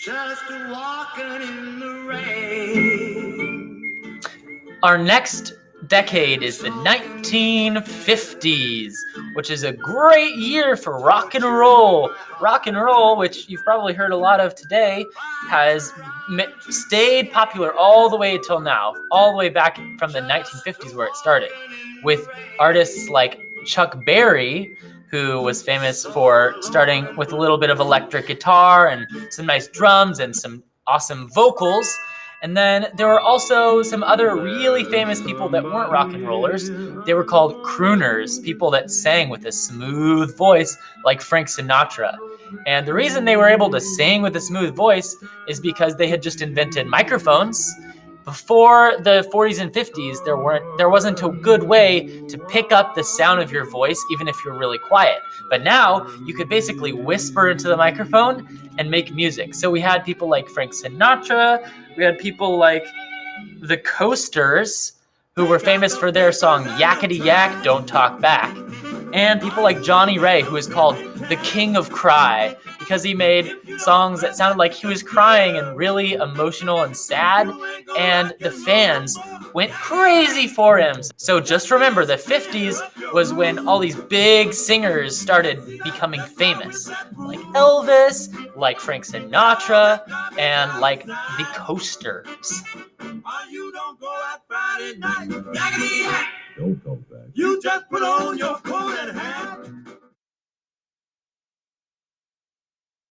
just walking in the rain. Our next decade is the 1950s, which is a great year for rock and roll. Rock and roll, which you've probably heard a lot of today, has stayed popular all the way until now, all the way back from the 1950s where it started, with artists like Chuck Berry, who was famous for starting with a little bit of electric guitar and some nice drums and some awesome vocals. And then there were also some other really famous people that weren't rock and rollers. They were called crooners, people that sang with a smooth voice like Frank Sinatra. And the reason they were able to sing with a smooth voice is because they had just invented microphones. Before the 40s and 50s, there wasn't a good way to pick up the sound of your voice, even if you're really quiet. But now you could basically whisper into the microphone and make music. So we had people like Frank Sinatra, we had people like the Coasters, who were famous for their song Yakety Yak, Don't Talk Back. And people like Johnny Ray, who is called the King of Cry, because he made songs that sounded like he was crying and really emotional and sad, and the fans went crazy for him. So just remember, the 50s was when all these big singers started becoming famous, like Elvis, like Frank Sinatra, and like the Coasters. You don't go out Friday night. Yakety yak. Don't talk back. You just put on your coat and hat.